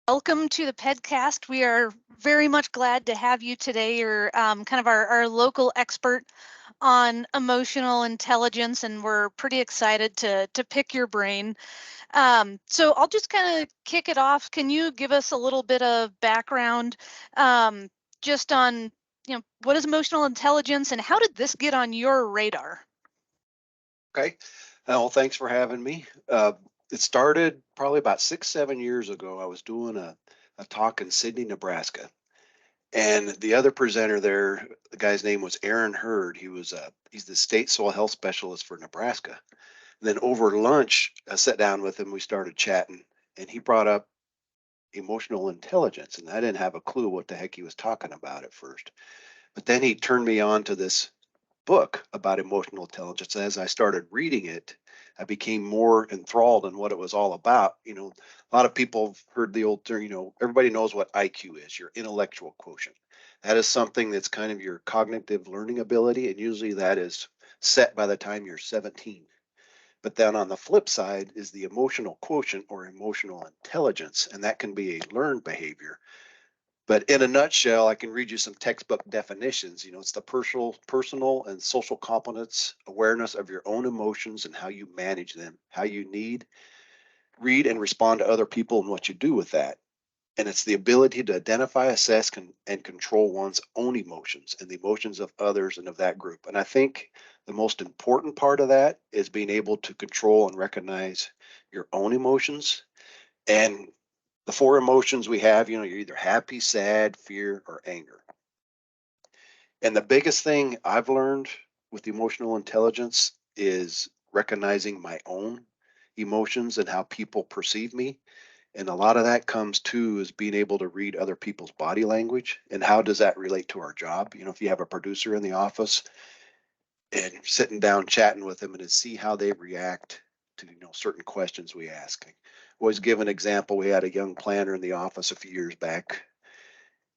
Welcome to the PedCast. We are very much glad to have you today. You're kind of our local expert on emotional intelligence, and we're pretty excited to pick your brain. So I'll just kind of kick it off. Can you give us a little bit of background just on, what is emotional intelligence and how did this get on your radar? Okay. Well, thanks for having me. It started probably about 6, 7 years ago. I was doing a talk in Sydney, Nebraska. And the other presenter there, the guy's name was Aaron Hurd. He's the state soil health specialist for Nebraska. And then over lunch, I sat down with him. We started chatting, and he brought up emotional intelligence. And I didn't have a clue what the heck he was talking about at first. But then he turned me on to this book about emotional intelligence. As I started reading it, I became more enthralled in what it was all about. A lot of people have heard the old term, everybody knows what IQ is, your intellectual quotient. That is something that's kind of your cognitive learning ability, and usually that is set by the time you're 17. But then on the flip side is the emotional quotient or emotional intelligence, and that can be a learned behavior. But in a nutshell, I can read you some textbook definitions. It's the personal and social competence, awareness of your own emotions and how you manage them, how you need, read, and respond to other people and what you do with that. And it's the ability to identify, assess, and control one's own emotions and the emotions of others and of that group. And I think the most important part of that is being able to control and recognize your own emotions. And the four emotions we have, you're either happy, sad, fear, or anger. And the biggest thing I've learned with emotional intelligence is recognizing my own emotions and how people perceive me. And a lot of that comes too is being able to read other people's body language and how does that relate to our job. If you have a producer in the office and sitting down chatting with them and to see how they react to certain questions we ask. I always give an example. We had a young planner in the office a few years back,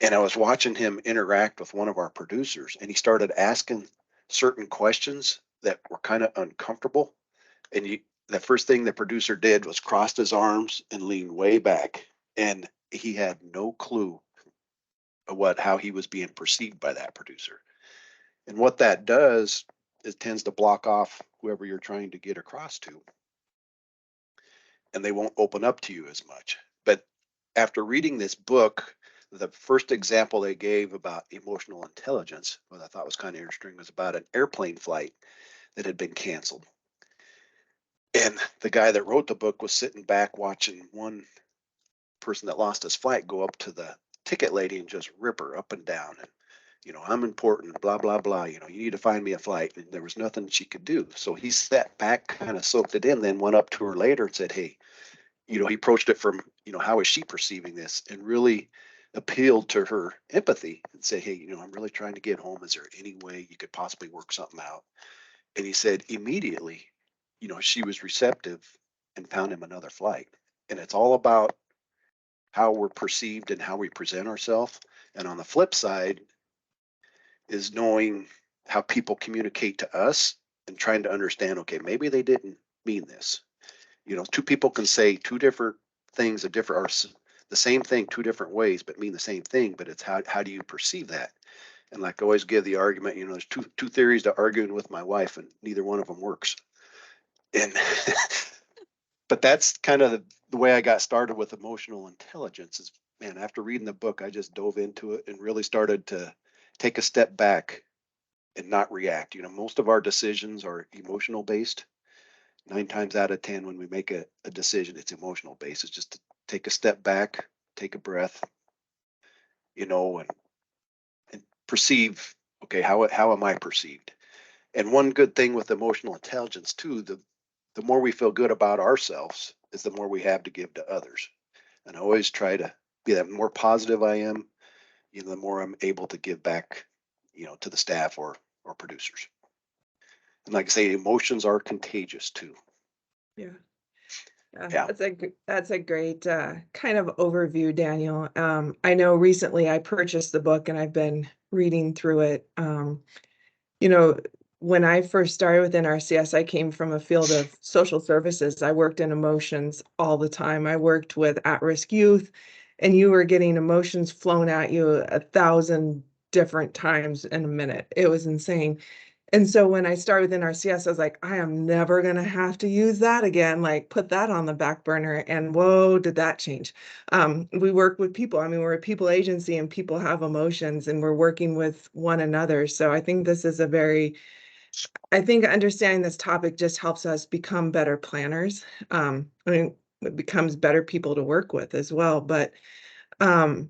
and I was watching him interact with one of our producers, and he started asking certain questions that were kind of uncomfortable. And the first thing the producer did was crossed his arms and leaned way back, and he had no clue of how he was being perceived by that producer. And what that does is tends to block off whoever you're trying to get across to, and they won't open up to you as much. But after reading this book, the first example they gave about emotional intelligence, what I thought was kind of interesting, was about an airplane flight that had been canceled. And the guy that wrote the book was sitting back watching one person that lost his flight go up to the ticket lady and just rip her up and down. And, I'm important, blah, blah, blah. You need to find me a flight. And there was nothing she could do. So he sat back, kind of soaked it in, then went up to her later and said, hey, he approached it from, how is she perceiving this? And really appealed to her empathy and said, hey, I'm really trying to get home. Is there any way you could possibly work something out? And he said immediately, she was receptive and found him another flight. And it's all about how we're perceived and how we present ourselves. And on the flip side is knowing how people communicate to us and trying to understand, okay, maybe they didn't mean this. Two people can say two different things of different, or the same thing two different ways, but mean the same thing. But it's how do you perceive that? And like I always give the argument, there's two theories to arguing with my wife, and neither one of them works. And but that's kind of the way I got started with emotional intelligence. Is, man, after reading the book, I just dove into it and really started to take a step back and not react. Most of our decisions are emotional based. 9 times out of 10, when we make a decision, it's emotional based. It's just to take a step back, take a breath, and perceive, okay, how am I perceived? And one good thing with emotional intelligence too, the more we feel good about ourselves is the more we have to give to others. And I always try to be that more positive I am, the more I'm able to give back, to the staff or producers. And like I say, emotions are contagious too. Yeah. Yeah. That's a great kind of overview, Daniel. I know recently I purchased the book and I've been reading through it. When I first started with NRCS, I came from a field of social services. I worked in emotions all the time. I worked with at-risk youth and you were getting emotions flown at you 1,000 different times in a minute. It was insane. And so when I started with NRCS, I was like, I am never going to have to use that again. Like, put that on the back burner. And whoa, did that change? We work with people. I mean, we're a people agency and people have emotions and we're working with one another. So I think this is I think understanding this topic just helps us become better planners. I mean, it becomes better people to work with as well. But um,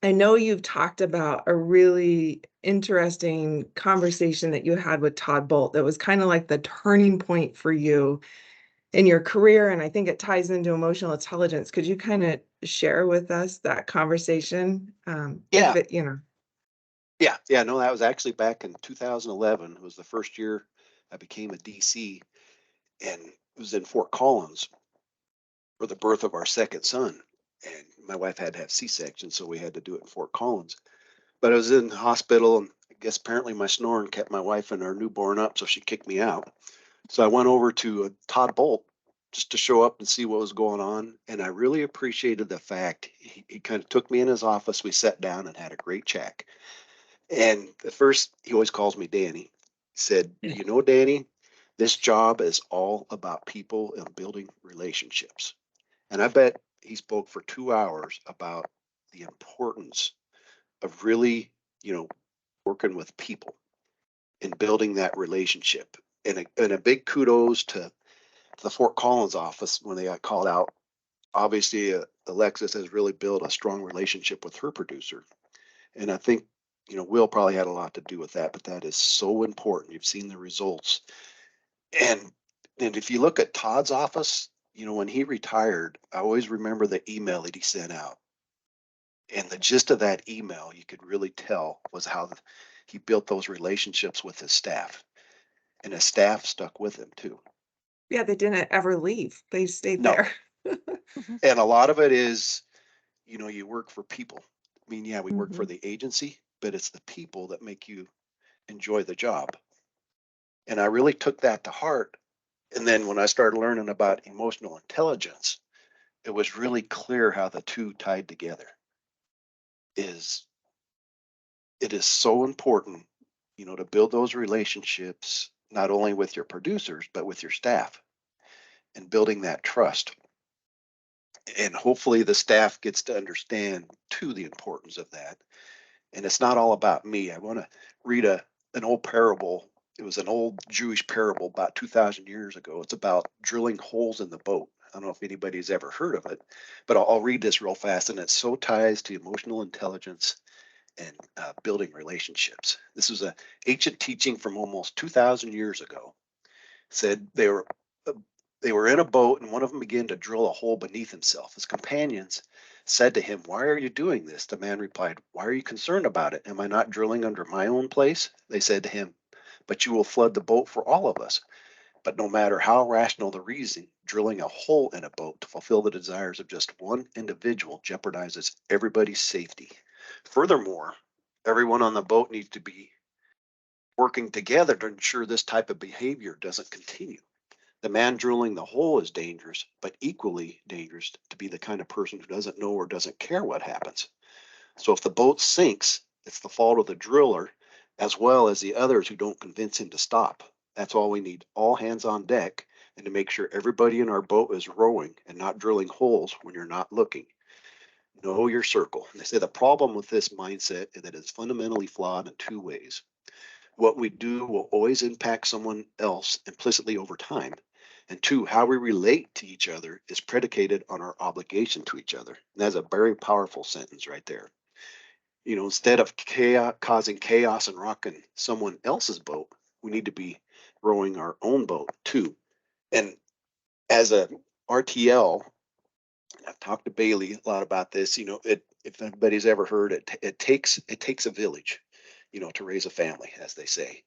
I know you've talked about a really interesting conversation that you had with Todd Bolt that was kind of like the turning point for you in your career. And I think it ties into emotional intelligence. Could you kind of share with us that conversation? Yeah, If it, you know. yeah. No, that was actually back in 2011. It was the first year I became a DC, and it was in Fort Collins for the birth of our second son. And my wife had to have C-section, so we had to do it in Fort Collins. But I was in the hospital, and I guess apparently my snoring kept my wife and our newborn up, so she kicked me out. So I went over to Todd Bolt just to show up and see what was going on. And I really appreciated the fact he kind of took me in his office. We sat down and had a great chat. And at first, he always calls me Danny. He said, Yeah. you know, Danny, this job is all about people and building relationships. And I bet he spoke for 2 hours about the importance of really, working with people and building that relationship. And a big kudos to the Fort Collins office when they got called out. Obviously, Alexis has really built a strong relationship with her producer. And I think, Will probably had a lot to do with that, but that is so important. You've seen the results. And and if you look at Todd's office, when he retired, I always remember the email that he sent out. And the gist of that email, you could really tell, was how he built those relationships with his staff. And his staff stuck with him too. Yeah, they didn't ever leave. They stayed No. there. Mhm. And a lot of it is, you work for people. I mean, yeah, we work for Mhm. the agency, but it's the people that make you enjoy the job. And I really took that to heart. And then when I started learning about emotional intelligence, it was really clear how the two tied together. Is it is so important, to build those relationships not only with your producers but with your staff and building that trust. And hopefully the staff gets to understand too the importance of that. And it's not all about me. I want to read an old parable. It was an old Jewish parable about 2,000 years ago. It's about drilling holes in the boat. I don't know if anybody's ever heard of it, but I'll read this real fast. And it so ties to emotional intelligence and building relationships. This was an ancient teaching from almost 2,000 years ago. It said uh, they were in a boat, and one of them began to drill a hole beneath himself. His companions said to him, "Why are you doing this?" The man replied, "Why are you concerned about it? Am I not drilling under my own place?" They said to him, "But you will flood the boat for all of us." But no matter how rational the reason, drilling a hole in a boat to fulfill the desires of just one individual jeopardizes everybody's safety. Furthermore, everyone on the boat needs to be working together to ensure this type of behavior doesn't continue. The man drilling the hole is dangerous, but equally dangerous to be the kind of person who doesn't know or doesn't care what happens. So if the boat sinks, it's the fault of the driller as well as the others who don't convince him to stop. That's all we need, all hands on deck, and to make sure everybody in our boat is rowing and not drilling holes when you're not looking. Know your circle. And they say the problem with this mindset is that it's fundamentally flawed in two ways. What we do will always impact someone else implicitly over time. And two, how we relate to each other is predicated on our obligation to each other. And that's a very powerful sentence right there. Instead of causing chaos and rocking someone else's boat, we need to be rowing our own boat too. And as a RTL, I've talked to Bailey a lot about this. If anybody's ever heard it, it takes a village, to raise a family, as they say.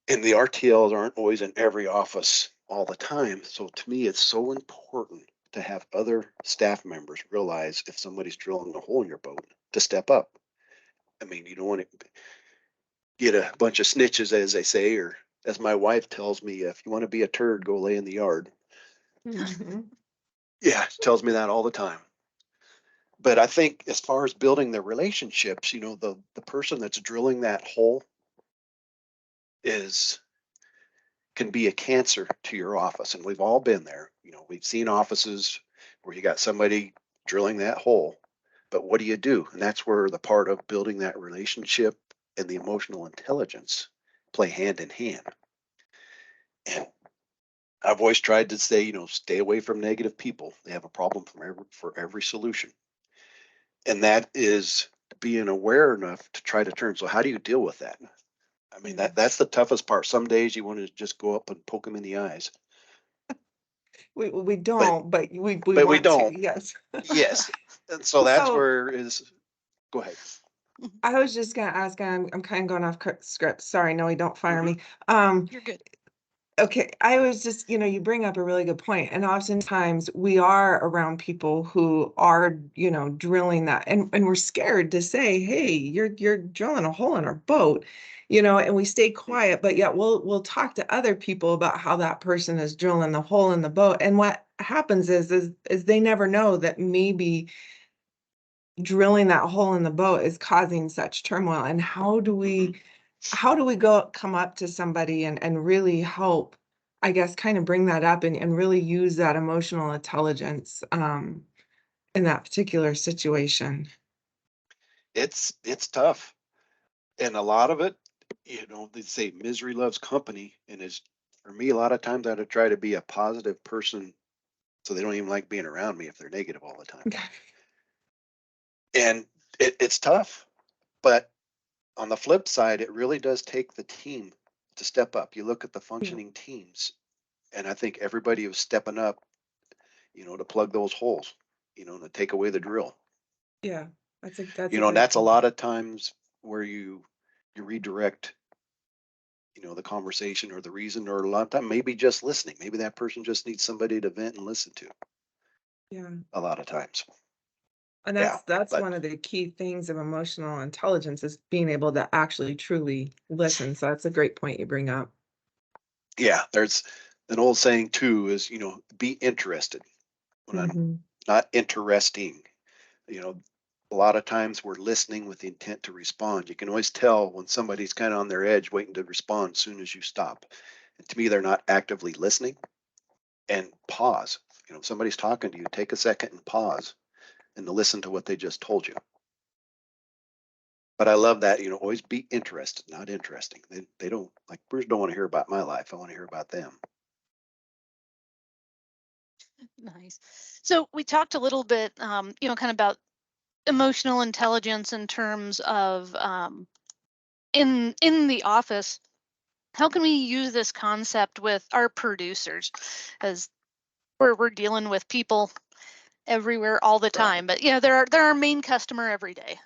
And the RTLs aren't always in every office all the time. So to me, it's so important to have other staff members realize if somebody's drilling a hole in your boat to step up. I mean, you don't want to get a bunch of snitches, as they say, or as my wife tells me, if you want to be a turd, go lay in the yard. Mhm. Yeah, she tells me that all the time. But I think as far as building the relationships, the person that's drilling that hole can be a cancer to your office. And we've all been there. We've seen offices where you got somebody drilling that hole, but what do you do? And that's where the part of building that relationship and the emotional intelligence play hand in hand. And I've always tried to say, stay away from negative people. They have a problem for every solution. And that is being aware enough to try to turn. So how do you deal with that? I mean, that's the toughest part. Some days you want to just go up and poke them in the eyes. We don't, but we But we want to, don't. yes. Yes. And so that's So go ahead. I was just gonna ask, I'm kind of going off script. Sorry, no, don't fire me. You're good. Okay, I was just, you bring up a really good point. And oftentimes we are around people who are, drilling that, and we're scared to say, hey, you're drilling a hole in our boat, and we stay quiet, but yet we'll talk to other people about how that person is drilling the hole in the boat. And what happens is they never know that maybe drilling that hole in the boat is causing such turmoil. And how do we come up to somebody and really help, I guess, kind of bring that up and really use that emotional intelligence in that particular situation? It's tough. And a lot of it, they say misery loves company. And is for me, a lot of times I'd try to be a positive person so they don't even like being around me if they're negative all the time. And it's tough. But on the flip side, it really does take the team to step up. You look at the functioning teams, and I think everybody was stepping up, to plug those holes, to take away the drill. Yeah, that's a And great that's a point. lot of times where you redirect, the conversation or the reason, or a lot of time maybe just listening. Maybe that person just needs somebody to vent and listen to. Yeah. A lot of times. And Yeah, that's but one of the key things of emotional intelligence, is being able to actually truly listen. So that's a great point you bring up. yeah, there's an old saying too is, be interested. When I'm Hmm. not interesting, you know, a lot of times we're listening with the intent to respond. You can always tell when somebody's kind of on their edge waiting to respond as soon as you stop. And to me, they're not actively listening. And pause. If somebody's talking to you, take a second and pause and to listen to what they just told you. But I love that, always be interested, not interesting. They don't, like, Bruce don't want to hear about my life. I want to hear about them. Nice. So we talked a little bit, kind of about emotional intelligence in terms of in the office. How can we use this concept with our producers, as we're dealing with people everywhere all the Right. time? But they're our main customer every day.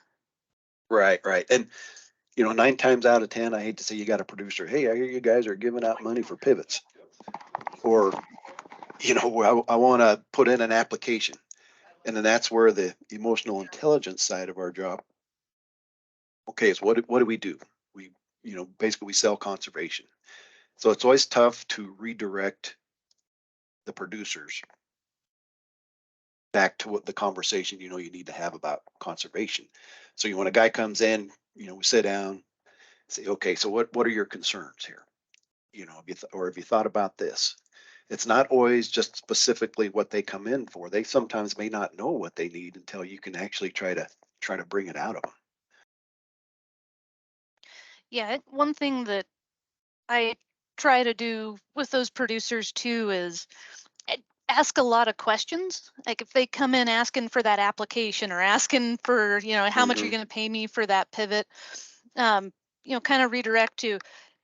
Right, right. And 9 times out of 10, I hate to say you got a producer. Hey, I hear you guys are giving out money for pivots, or I want to put in an application, and then that's where the emotional intelligence side of our job. Okay, so what do we do? We basically we sell conservation, so it's always tough to redirect the producers back to what the conversation you need to have about conservation. So when a guy comes in, we sit down, say, okay, so what are your concerns here? Have you thought about this? It's not always just specifically what they come in for. They sometimes may not know what they need until you can actually try to bring it out of them. Yeah, one thing that I try to do with those producers too is ask a lot of questions. Like if they come in asking for that application or asking for, how much are you Hmm. going to pay me for that pivot, kind of redirect to,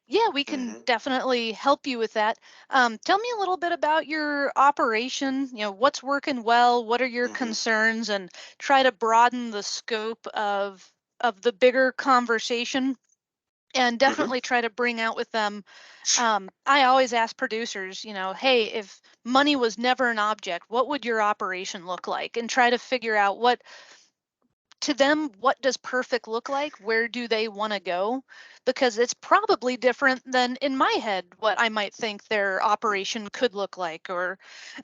yeah, we can Hmm. definitely help you with that. Tell me a little bit about your operation, what's working well, what are your Hmm. concerns, and try to broaden the scope of the bigger conversation, and Hmm. definitely try to bring out with them. I always ask producers, hey, if money was never an object, what would your operation look like? And try to figure out to them, what does perfect look like? Where do they want to go? Because it's probably different than in my head what I might think their operation could look like, or,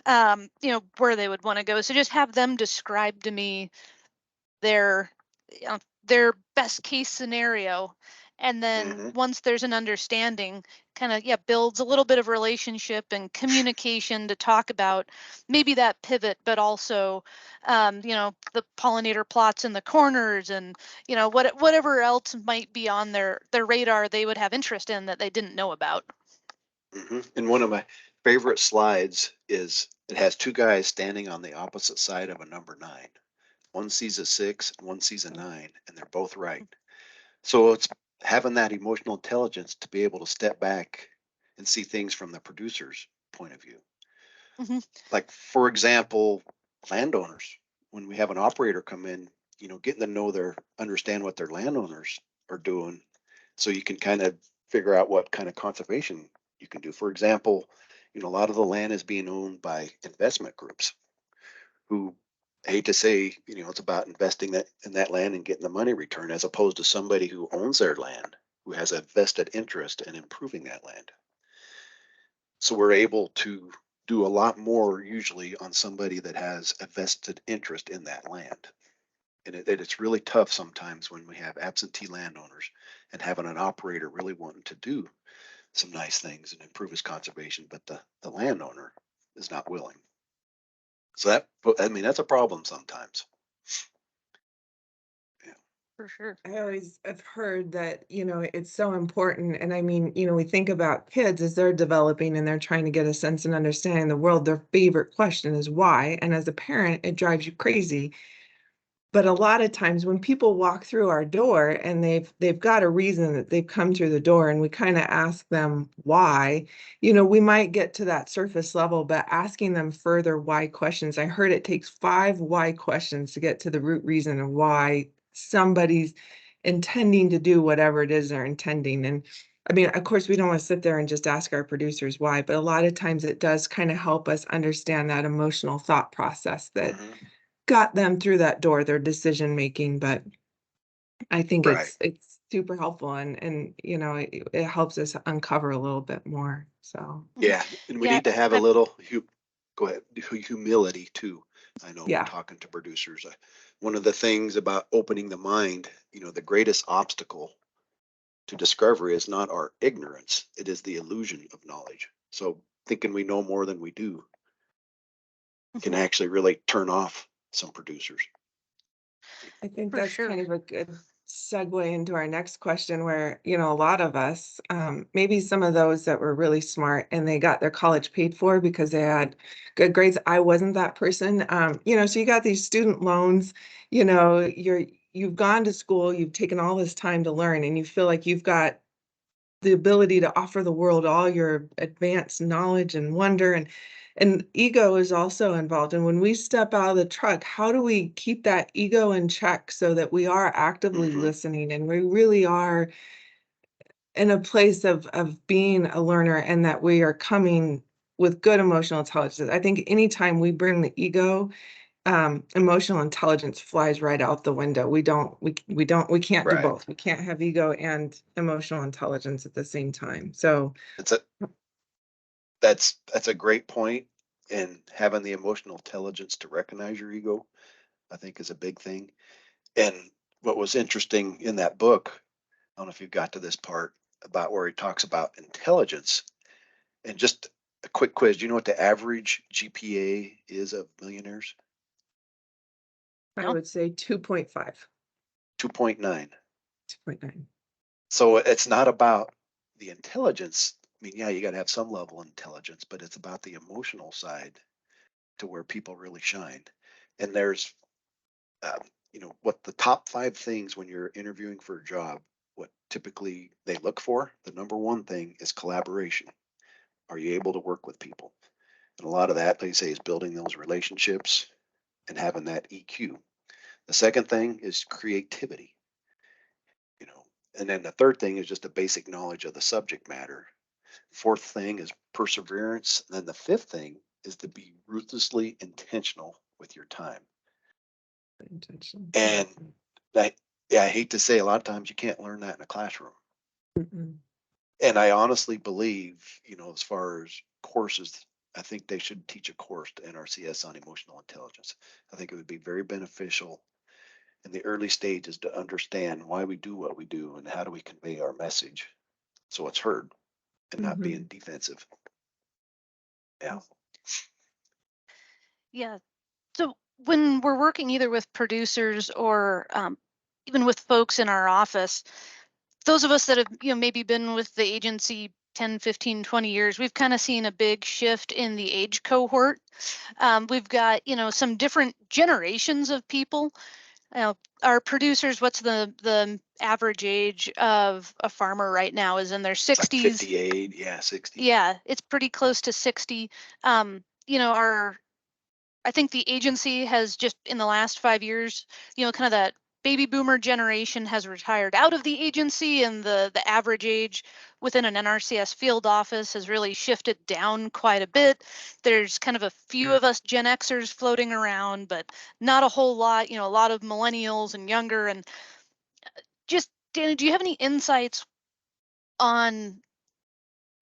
where they would want to go. So just have them describe to me their their best case scenario, and then hmm once there's an understanding, kind of builds a little bit of relationship and communication to talk about maybe that pivot, but also the pollinator plots in the corners, and whatever else might be on their radar they would have interest in that they didn't know about. And one of my favorite slides is it has two guys standing on the opposite side of a number nine. One sees a six and one sees a nine, and they're both right. So it's having that emotional intelligence to be able to step back and see things from the producer's point of view. Hmm. Like, for example, landowners, when we have an operator come in, getting to know understand what their landowners are doing, so you can kind of figure out what kind of conservation you can do. For example, a lot of the land is being owned by investment groups who, I hate to say, it's about investing that in that land and getting the money return, as opposed to somebody who owns their land, who has a vested interest in improving that land. So we're able to do a lot more usually on somebody that has a vested interest in that land. And it's really tough sometimes when we have absentee landowners and having an operator really wanting to do some nice things and improve his conservation, but the landowner is not willing. So that's a problem sometimes. Yeah. For sure. I always have heard that, it's so important. And I mean, we think about kids as they're developing and they're trying to get a sense and understanding of the world. Their favorite question is why. And as a parent, it drives you crazy. But a lot of times when people walk through our door and they've got a reason that they've come through the door, and we kind of ask them why, we might get to that surface level, but asking them further why questions. I heard it takes 5 why questions to get to the root reason of why somebody's intending to do whatever it is they're intending. And I mean, of course, we don't want to sit there and just ask our producers why, but a lot of times it does kind of help us understand that emotional thought process that hmm got them through that door, their decision making. But I think Right. it's super helpful, and it helps us uncover a little bit more. So Mhm. Yeah. And we Yeah, need to have a I've little, go ahead, humility too. I know when yeah, talking to producers, one of the things about opening the mind, the greatest obstacle to discovery is not our ignorance, it is the illusion of knowledge. So thinking we know more than we do can mhm, actually really turn off some producers. I think for that's sure. kind of a good segue into our next question, where a lot of us, maybe some of those that were really smart and they got their college paid for because they had good grades. I wasn't that person. So you got these student loans. You've gone to school, you've taken all this time to learn, and you feel like you've got the ability to offer the world all your advanced knowledge and wonder, and ego is also involved. And when we step out of the truck, how do we keep that ego in check so that we are actively hmm listening and we really are in a place of being a learner, and that we are coming with good emotional intelligence? I think anytime we bring the ego, emotional intelligence flies right out the window. We can't do Right. both. We can't have ego and emotional intelligence at the same time. So It's a that's a great point. And having the emotional intelligence to recognize your ego, I think, is a big thing. And what was interesting in that book, I don't know if you got to this part about where he talks about intelligence. And just a quick quiz. Do you know what the average GPA is of millionaires? I No. would say 2.5, 2.9. 2.9. So it's not about the intelligence. I mean, yeah, you got to have some level of intelligence, but it's about the emotional side to where people really shine. And there's, um, what the top 5 things when you're interviewing for a job, what typically they look for, the number one thing is collaboration. Are you able to work with people? And a lot of that, they say, is building those relationships and having that EQ. The second thing is creativity, you know, and then the third thing is just a basic knowledge of the subject matter. Fourth thing is perseverance. And then the fifth thing is to be ruthlessly intentional with your time. Intention. And that, yeah, I hate to say, a lot of times you can't learn that in a classroom. Mm-mm. And I honestly believe, as far as courses, I think they should teach a course to NRCS on emotional intelligence. I think it would be very beneficial in the early stages to understand why we do what we do and how do we convey our message so it's heard and not being defensive. Yeah. Yeah. So when we're working either with producers or even with folks in our office, those of us that have, maybe been with the agency 10, 15, 20 years, we've kind of seen a big shift in the age cohort. We've got, some different generations of people. Our producers, what's the average age of a farmer right now is in their It's like 60s. 58, yeah, 60. Yeah, it's pretty close to 60. I think the agency has just in the last 5 years, kind of that baby boomer generation has retired out of the agency, and the average age within an NRCS field office has really shifted down quite a bit. There's kind of a few of us Gen Xers floating around, but not a whole lot, a lot of millennials and younger. And just, Danny, do you have any insights on,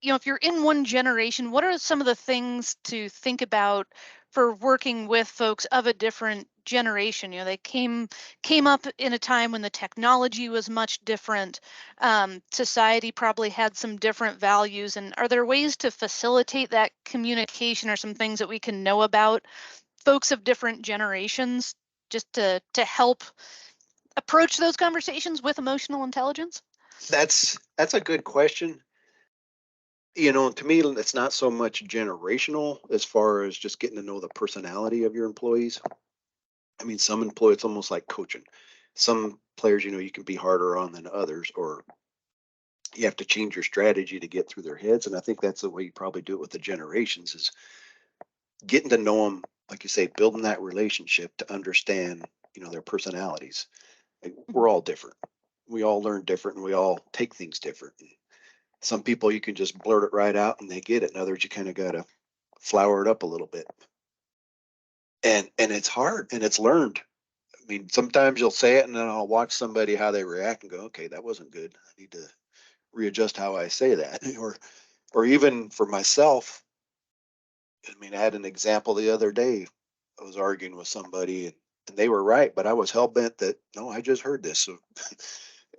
if you're in one generation, what are some of the things to think about for working with folks of a different generation? They came up in a time when the technology was much different. Society probably had some different values. And are there ways to facilitate that communication, or some things that we can know about folks of different generations just to help approach those conversations with emotional intelligence? That's a good question. To me, it's not so much generational as far as just getting to know the personality of your employees. I mean, some employees, it's almost like coaching. Some players, you can be harder on than others, or you have to change your strategy to get through their heads. And I think that's the way you probably do it with the generations, is getting to know them, like you say, building that relationship to understand, their personalities. Like, we're all different. We all learn different, and we all take things different. Some people you can just blurt it right out and they get it. And others you kind of gotta flower it up a little bit. And it's hard and it's learned. I mean, sometimes you'll say it and then I'll watch somebody how they react and go, okay, that wasn't good. I need to readjust how I say that. Or even for myself, I mean, I had an example the other day. I was arguing with somebody and they were right, but I was hell bent that no, I just heard this.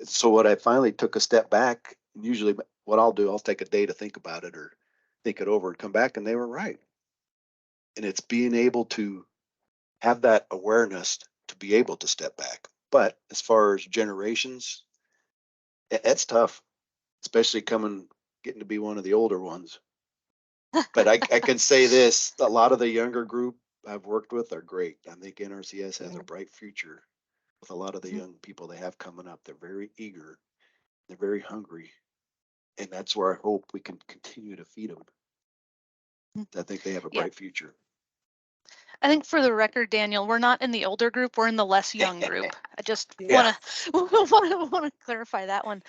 So what I finally took a step back. Usually what I'll do, I'll take a day to think about it or think it over and come back, and they were right. And it's being able to have that awareness to be able to step back. But as far as generations, it's tough, especially getting to be one of the older ones. But I can say this, a lot of the younger group I've worked with are great. I think NRCS has a bright future with a lot of the young people they have coming up. They're very eager. They're very hungry. And that's where I hope we can continue to feed them. I think they have a Yeah. bright future. I think for the record, Daniel, we're not in the older group, we're in the less young group. I just Yeah. want to clarify that one.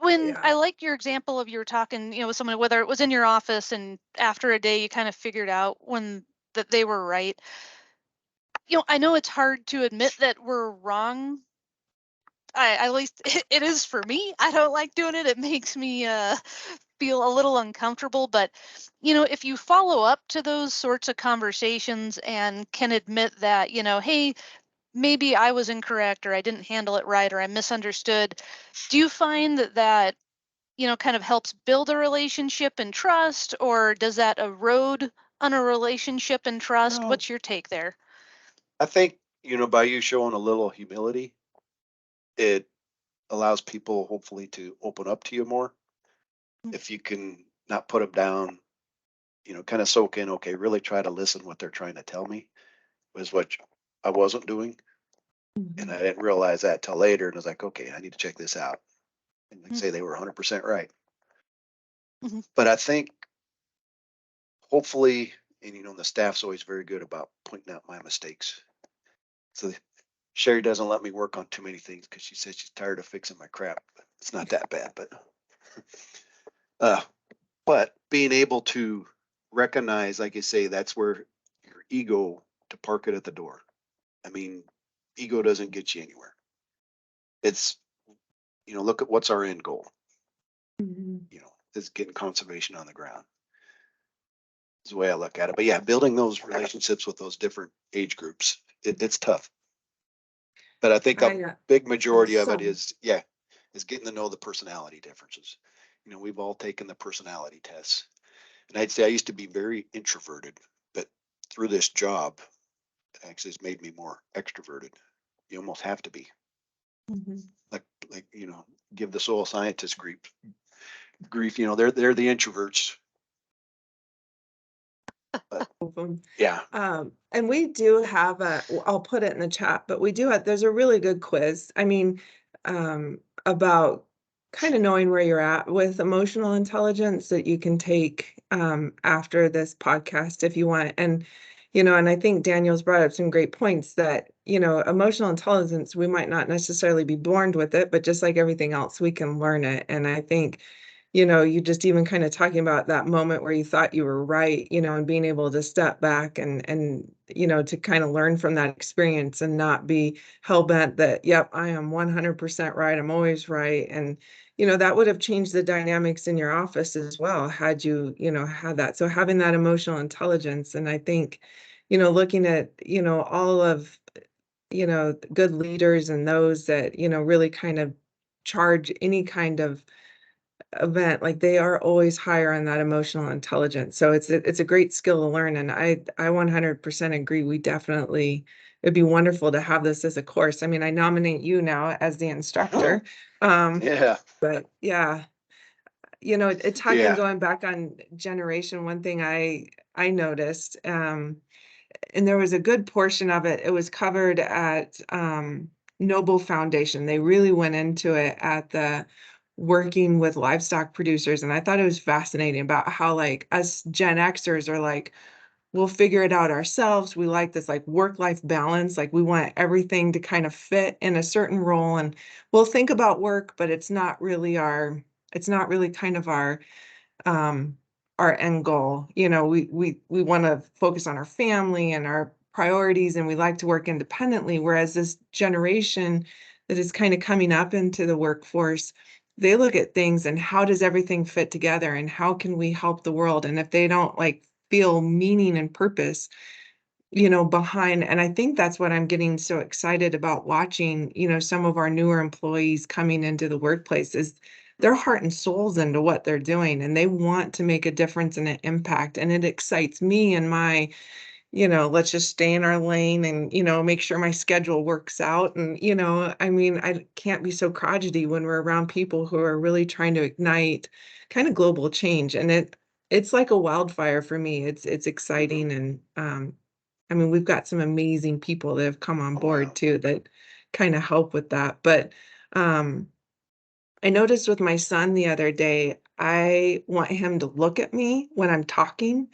When Yeah. I like your example of you were talking, with someone, whether it was in your office and after a day you kind of figured out that they were right. I know it's hard to admit that we're wrong. At least it is for me. I don't like doing it. It makes me feel a little uncomfortable. But, if you follow up to those sorts of conversations and can admit that, hey, maybe I was incorrect, or I didn't handle it right, or I misunderstood, do you find that kind of helps build a relationship and trust, or does that erode on a relationship and trust? No, What's your take there? I think, by you showing a little humility, it allows people hopefully to open up to you more. If you can not put them down, kind of soak in, okay, really try to listen what they're trying to tell me, was what I wasn't doing. And I didn't realize that till later. And I was like, okay, I need to check this out. And like say they were 100% right. Mhm. But I think hopefully, and the staff's always very good about pointing out my mistakes. So Sherry doesn't let me work on too many things because she says she's tired of fixing my crap. It's not that bad, uh, but being able to recognize, like you say, that's where your ego to park it at the door. I mean, ego doesn't get you anywhere. It's, look at what's our end goal. Is getting conservation on the ground. Is the way I look at it. But yeah, building those relationships with those different age groups, it's tough. But I think I a big majority of it so is getting to know the personality differences. We've all taken the personality tests. And I'd say I used to be very introverted, but through this job, it actually has made me more extroverted. You almost have to be. Mhm. Like give the soil scientists grief. They're the introverts. But Of them. yeah. And we do have I'll put it in the chat, but we do have, there's a really good quiz. I mean, about kind of knowing where you're at with emotional intelligence that you can take after this podcast if you want. And, and I think Daniel's brought up some great points that, emotional intelligence, we might not necessarily be born with it, but just like everything else, we can learn it. And I think you just even kind of talking about that moment where you thought you were right, and being able to step back and to kind of learn from that experience and not be hell bent that, yep, I am 100% right. I'm always right. And, that would have changed the dynamics in your office as well, had you, had that. So having that emotional intelligence. And I think, looking at, all of, good leaders and those that, really kind of charge any kind of event, like they are always higher on that emotional intelligence. So it's a great skill to learn. And I 100% agree. We definitely, it'd be wonderful to have this as a course. I mean, I nominate you now as the instructor. Yeah. But yeah, talking, Yeah. going back on generation, one thing I noticed, and there was a good portion of it, it was covered at Noble Foundation. They really went into it at the working with livestock producers. And I thought it was fascinating about how like us Gen Xers are like, we'll figure it out ourselves. We like this like work-life balance. Like we want everything to kind of fit in a certain role. And we'll think about work, but it's not really kind of um, our end goal. We want to focus on our family and our priorities, and we like to work independently. Whereas this generation that is kind of coming up into the workforce, they look at things and how does everything fit together and how can we help the world? And if they don't like feel meaning and purpose, behind, and I think that's what I'm getting so excited about watching, some of our newer employees coming into the workplace is their heart and souls into what they're doing and they want to make a difference and an impact. And it excites me and my, let's just stay in our lane and, make sure my schedule works out. And, I mean, I can't be so crotchety when we're around people who are really trying to ignite kind of global change. And it's like a wildfire for me. It's exciting. And I mean, we've got some amazing people that have come on Oh, wow. board too that kind of help with that. But um, I noticed with my son the other day, I want him to look at me when I'm talking,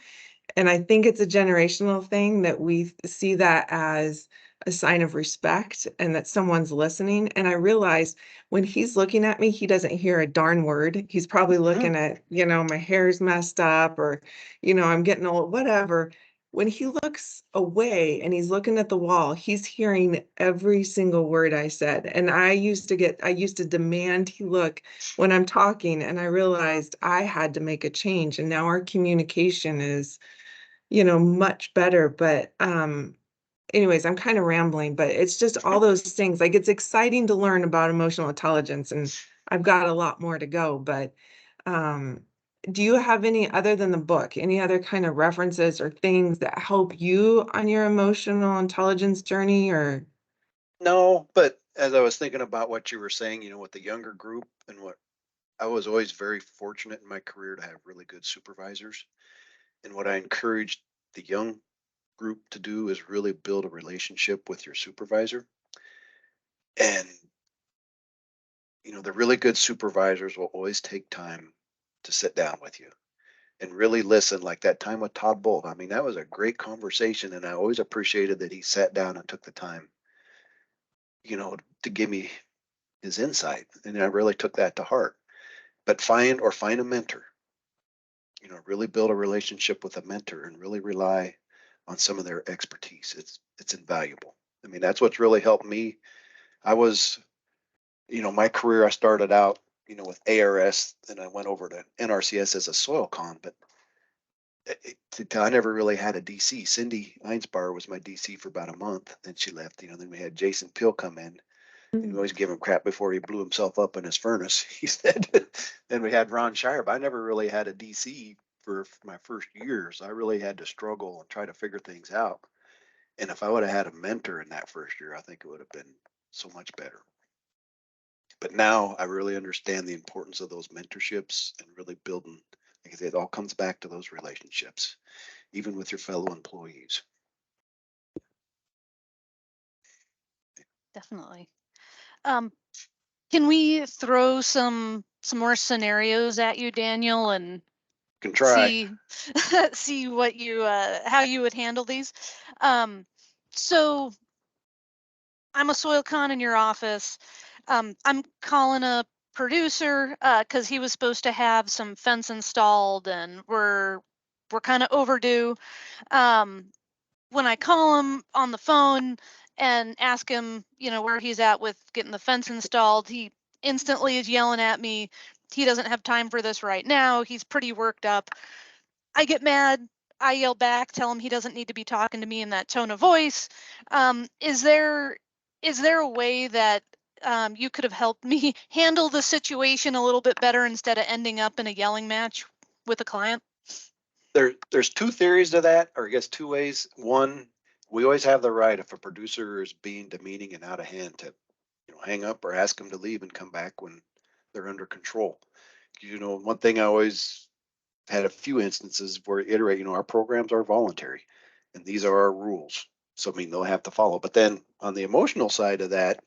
and I think it's a generational thing that we see that as a sign of respect and that someone's listening. And I realize when he's looking at me, he doesn't hear a darn word. He's probably looking at, my hair's messed up or, I'm getting old, whatever. When he looks away and he's looking at the wall, he's hearing every single word I said. And I used to demand he look when I'm talking, and I realized I had to make a change. And now our communication is much better. But anyways, I'm kind of rambling, but it's just all those things. Like it's exciting to learn about emotional intelligence, and I've got a lot more to go. But um, do you have any other than the book, any other kind of references or things that help you on your emotional intelligence journey or No, but as I was thinking about what you were saying, with the younger group and what I was always very fortunate in my career to have really good supervisors. And what I encouraged the young group to do is really build a relationship with your supervisor. And, the really good supervisors will always take time to sit down with you and really listen, like that time with Todd Bolt. I mean, that was a great conversation. And I always appreciated that he sat down and took the time, to give me his insight. And I really took that to heart. But find a mentor, really build a relationship with a mentor and really rely on some of their expertise. It's invaluable. I mean, that's what's really helped me. I was, my career, I started out, with ARS, and I went over to NRCS as a soil con, but I never really had a DC. Cindy Einsbar was my DC for about a month. Then she left. Then we had Jason Pill come in, and we always give him crap before he blew himself up in his furnace. He said. Then we had Ron Shire, but I never really had a DC for my first years. I really had to struggle and try to figure things out. And if I would have had a mentor in that first year, I think it would have been so much better. But now I really understand the importance of those mentorships and really building. Like I said, it all comes back to those relationships, even with your fellow employees. Definitely. Can we throw some more scenarios at you, Daniel, and Can try. see what you how you would handle these? So I'm a soil con in your office. I'm calling a producer because he was supposed to have some fence installed, and we're kind of overdue. When I call him on the phone and ask him, where he's at with getting the fence installed, he instantly is yelling at me. He doesn't have time for this right now. He's pretty worked up. I get mad. I yell back, tell him he doesn't need to be talking to me in that tone of voice. Is there a way that you could have helped me handle the situation a little bit better instead of ending up in a yelling match with a client? There's two theories to that, or I guess two ways. One, we always have the right, if a producer is being demeaning and out of hand, to hang up or ask them to leave and come back when they're under control. One thing I always had a few instances where iterate, our programs are voluntary and these are our rules. So, they'll have to follow. But then on the emotional side of that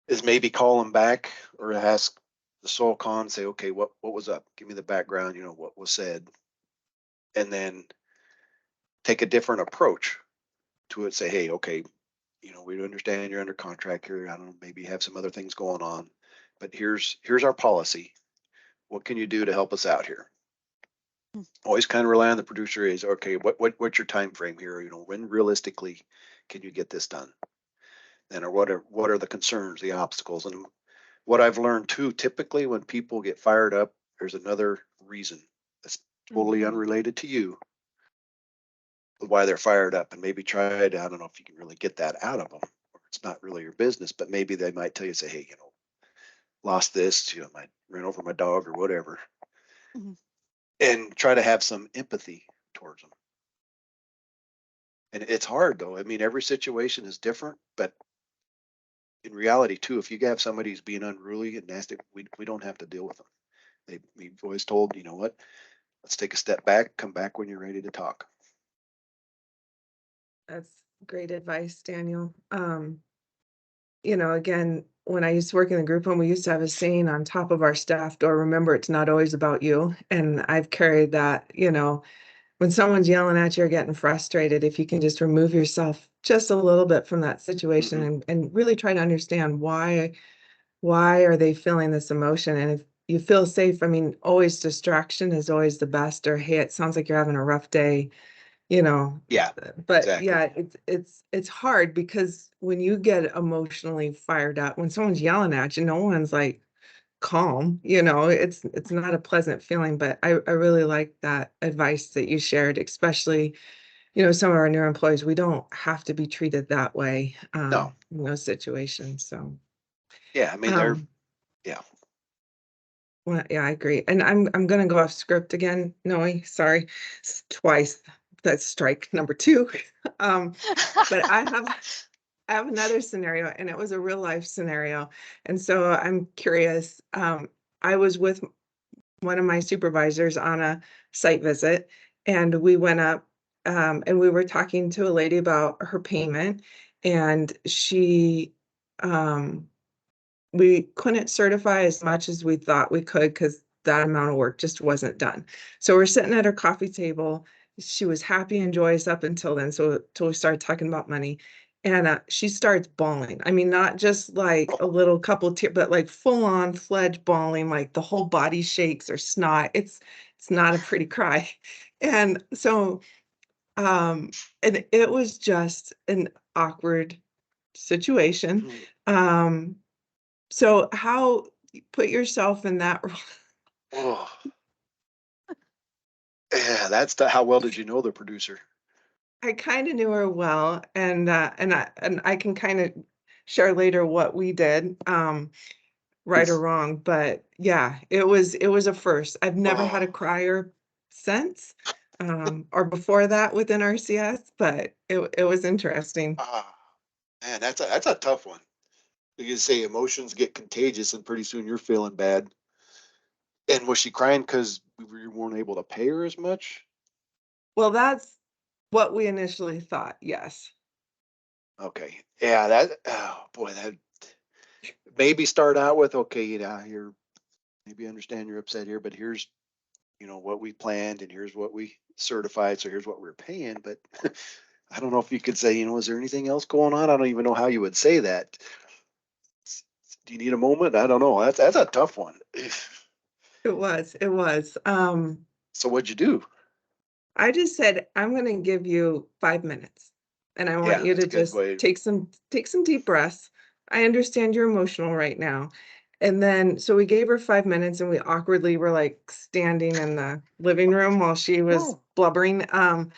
is maybe call them back or ask the soul con, say, okay, what was up? Give me the background, what was said. And then take a different approach to it. Say, hey, okay, we understand you're under contract here. I don't know, maybe have some other things going on, but here's our policy. What can you do to help us out here? Always kind of rely on the producer. Is okay, what's your time frame here? When realistically can you get this done? And or what are the concerns, the obstacles? And what I've learned too, typically when people get fired up, there's another reason that's totally unrelated to you why they're fired up, and maybe try to, I don't know if you can really get that out of them, or it's not really your business, but maybe they might tell you, say, hey, lost this, might ran over my dog or whatever, and try to have some empathy towards them. And it's hard though. Every situation is different, but in reality too, if you have somebody who's being unruly and nasty, we don't have to deal with them. We've always told, what, let's take a step back, come back when you're ready to talk. That's great advice, Daniel. Again, when I used to work in the group home, we used to have a saying on top of our staff door, remember, it's not always about you. And I've carried that, when someone's yelling at you or getting frustrated, if you can just remove yourself just a little bit from that situation and really try to understand why are they feeling this emotion. And if you feel safe, always distraction is always the best, or, hey, it sounds like you're having a rough day. Yeah, but exactly. yeah, it's hard because when you get emotionally fired up, when someone's yelling at you, no one's like calm, it's not a pleasant feeling. But I really like that advice that you shared, especially, some of our new employees, we don't have to be treated that way No. in those situations. So Yeah, they're yeah. Well, yeah, I agree. And I'm gonna go off script again, Noe, sorry, twice. That's strike number 2. But I have another scenario, and it was a real life scenario. And so I'm curious. I was with one of my supervisors on a site visit, and we went up, and we were talking to a lady about her payment, and we couldn't certify as much as we thought we could because that amount of work just wasn't done. So we're sitting at her coffee table. She was happy and joyous up until then. So till we started talking about money. And she starts bawling. Not just like a little couple tears, but like full on fledged bawling, like the whole body shakes or snot. It's not a pretty cry. And so and it was just an awkward situation. So how put yourself in that role? Oh. Yeah, how well did you know the producer? I kind of knew her well, and I can kind of share later what we did, right or wrong. But yeah, it was a first. I've never had a Oh, crier since, or before that within RCS, but it was interesting. ah, man, that's a tough one. You say emotions get contagious, and pretty soon you're feeling bad. And was she crying because we weren't able to pay her as much? Well, that's what we initially thought. Yes. Okay, yeah, oh boy, that maybe start out with, okay, you're maybe understand you're upset here, but here's what we planned, and here's what we certified, so here's what we're paying. But I don't know if you could say, is there anything else going on? I don't even know how you would say that. Do you need a moment? I don't know. That's a tough one. It was. So what'd you do? I just said, I'm going to give you 5 minutes and I want Yeah, you that's to a good just way. take some deep breaths. I understand you're emotional right now. And then, so we gave her 5 minutes and we awkwardly were like standing in the living room while she was Oh, blubbering. And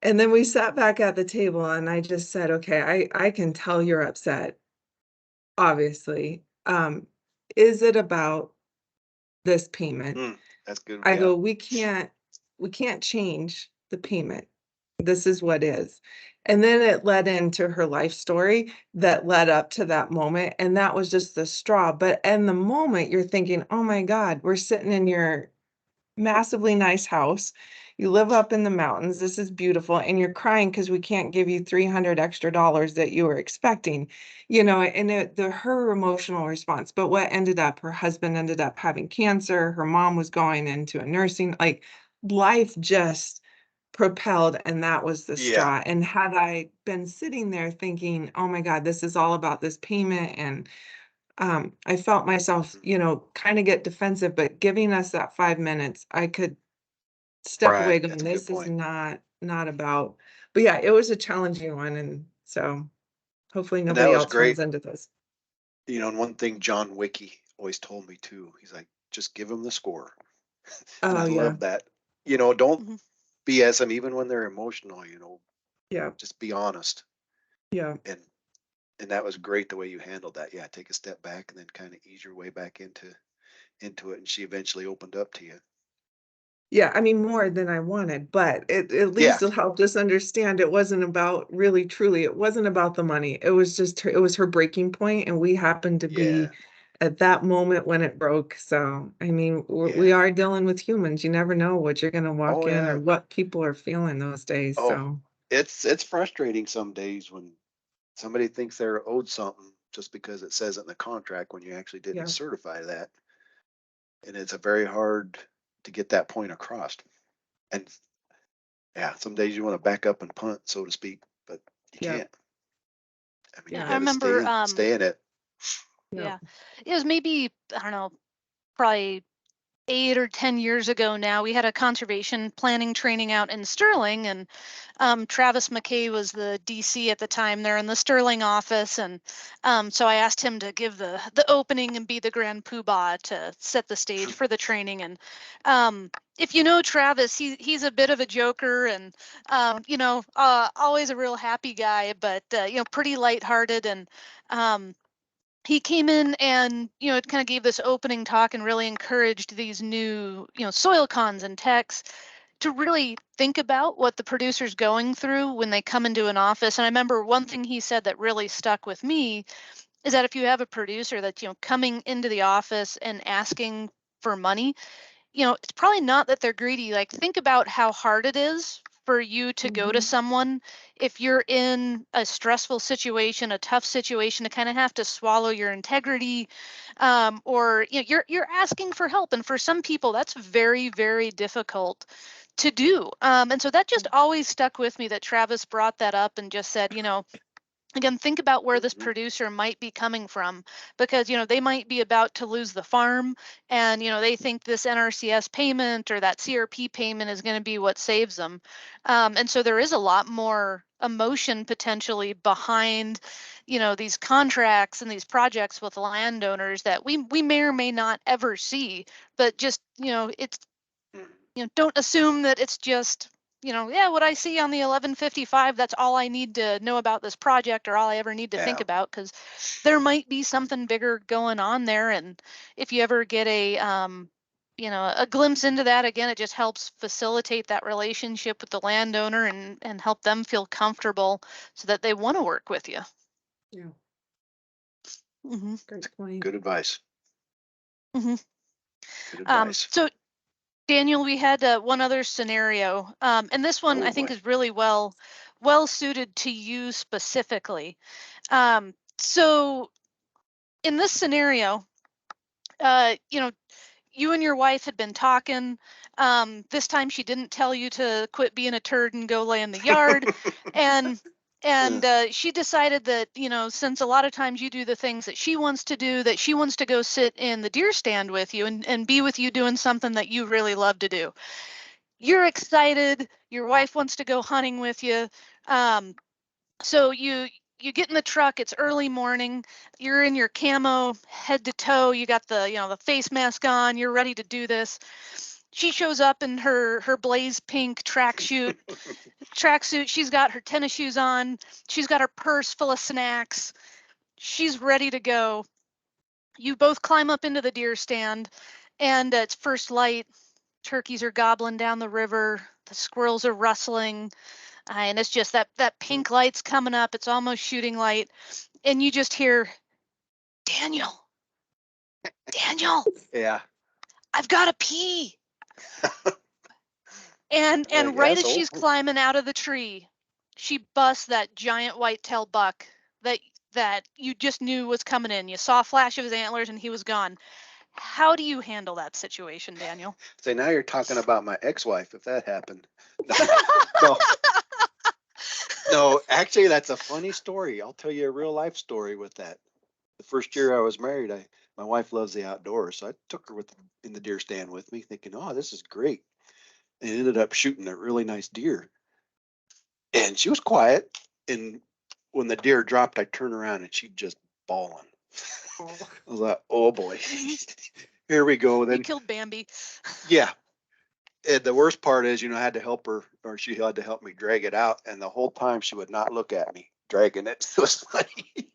then we sat back at the table and I just said, okay, I can tell you're upset, obviously. Is it about this payment? that's good. I Yeah. go, we can't change the payment. This is what is. And then it led into her life story that led up to that moment. And that was just the straw. But in the moment, you're thinking, oh my God, we're sitting in your massively nice house. You live up in the mountains. This is beautiful. And you're crying because we can't give you 300 extra dollars that you were expecting, and her emotional response. But what ended up, her husband ended up having cancer. Her mom was going into a nursing, like life just propelled, and that was the Yeah. straw. And had I been sitting there thinking, oh my God, this is all about this payment, and I felt myself, kind of get defensive, but giving us that 5 minutes, I could step Right. away going, That's a good this is point. not about, but yeah, it was a challenging one. And so hopefully And that nobody was else runs great. into this. And one thing John Wiki always told me too, he's like, just give them the score. And I Oh yeah. love that. Don't Mhm. BS them even when they're emotional, Yeah. just be honest. Yeah. And that was great the way you handled that. Yeah, take a step back and then kind of ease your way back into it. And she eventually opened up to you. Yeah, I mean, more than I wanted, but it at Yeah. least it helped us understand it wasn't about, really, truly, it wasn't about the money. It was just it was her breaking point, and we happened to Yeah. be at that moment when it broke. So, I mean, we Yeah. are dealing with humans. You never know what you're going to walk Oh in or yeah. what people are feeling those days. Oh, So, it's frustrating some days when somebody thinks they're owed something just because it says it in the contract when you actually didn't yeah, certify that. And it's a very hard to get that point across. And yeah, some days you want to back up and punt, so to speak, but you yeah, can't. I mean, you I yeah, got to stay remember, in, stay in it. yeah. yeah, it was maybe, I don't know, probably 8 or 10 years ago now. We had a conservation planning training out in Sterling, and Travis McKay was the DC at the time there in the Sterling office, and so I asked him to give the opening and be the grand poobah to set the stage for the training. And if you know Travis, he's a bit of a joker, and always a real happy guy, but pretty lighthearted. And he came in and kind of gave this opening talk and really encouraged these new soil cons and techs to really think about what the producer's going through when they come into an office. And I remember one thing he said that really stuck with me is that if you have a producer that's coming into the office and asking for money, it's probably not that they're greedy. Like, think about how hard it is for you to go to Mhm. someone if you're in a stressful situation, a tough situation, to kind of have to swallow your integrity, or you're asking for help, and for some people that's very, very difficult to do. And so that just always stuck with me, that Travis brought that up and just said, again, think about where this Mhm. producer might be coming from, because they might be about to lose the farm, and they think this NRCS payment or that CRP payment is going to be what saves them. And so there is a lot more emotion potentially behind these contracts and these projects with landowners that we may or may not ever see, but just it's Mhm. don't assume that it's just, what I see on the 1155, that's all I need to know about this project or all I ever need to think Yeah. about, because there might be something bigger going on there. And if you ever get a glimpse into that, again, it just helps facilitate that relationship with the landowner and help them feel comfortable so that they want to work with you. Yeah. hmm Great point. Good advice. hmm Good advice. So Daniel, we had one other scenario, and this one Oh, I think boy. is really well suited to you specifically. So in this scenario, you and your wife had been talking. This time she didn't tell you to quit being a turd and go lay in the yard, and she decided that since a lot of times you do the things that she wants to do, that she wants to go sit in the deer stand with you and be with you doing something that you really love to do. You're excited, your wife wants to go hunting with you. So you get in the truck, it's early morning, you're in your camo head to toe, you got the face mask on, you're ready to do this. She shows up in her blaze pink tracksuit, she's got her tennis shoes on, she's got her purse full of snacks, she's ready to go. You both climb up into the deer stand, and it's first light. Turkeys are gobbling down the river, the squirrels are rustling, and it's just that pink light's coming up, it's almost shooting light, and you just hear, Daniel, Yeah. I've got to pee. And I right guess. as Oh, she's climbing out of the tree, she busts that giant white-tail buck that you just knew was coming in. You saw a flash of his antlers and he was gone. How do you handle that situation, Daniel? say now you're talking about my ex-wife if that happened. No, no, actually, that's a funny story. I'll tell you a real life story with that. The first year I was married, my wife loves the outdoors, so I took her in the deer stand with me, thinking, "Oh, this is great." And ended up shooting a really nice deer. And she was quiet. And when the deer dropped, I turned around and she just bawling. Oh. I was like, "Oh boy, here we go." You Then, killed Bambi. yeah. And the worst part is, I had to help her, or she had to help me drag it out. And the whole time she would not look at me dragging it. It was funny.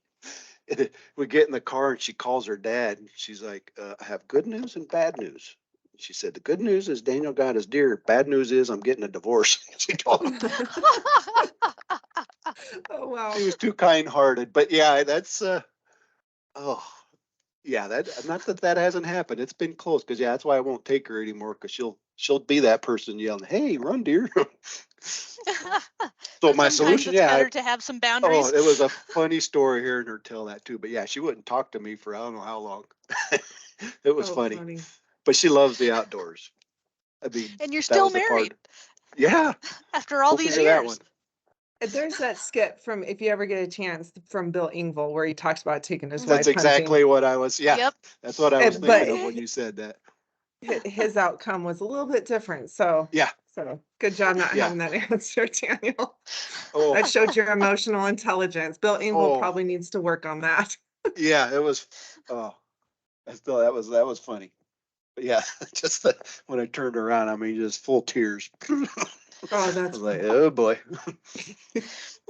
We get in the car and she calls her dad. And she's like, "I have good news and bad news." She said, "The good news is Daniel got his deer. Bad news is I'm getting a divorce." She told him. Oh wow. She was too kind-hearted. But yeah, that's oh yeah, that not that that hasn't happened. It's been close because yeah, that's why I won't take her anymore because she'll be that person yelling, "Hey, run, deer!" So my Sometimes solution, it's yeah, better to have some oh, boundaries. it was a funny story hearing her tell that too. But yeah, she wouldn't talk to me for I don't know how long. It was Oh, funny, funny. but she loves the outdoors. I mean, And you're that still was the part. married Yeah, after all go these figure that one. years. There's that skit from, if you ever get a chance, from Bill Engvall, where he talks about taking his Mhm. That's wife hunting. exactly what I was. Yeah, Yep. that's what I was But thinking of when you said that. his outcome was a little bit different. So, Yeah, good job not yeah. having that answer, Daniel. Oh, That showed your emotional intelligence. Bill Engvall oh, probably needs to work on that. yeah. It was. Oh, I still that was funny. But yeah, just when I turned around, I mean, just full tears. I Oh, was that's like, funny. oh boy.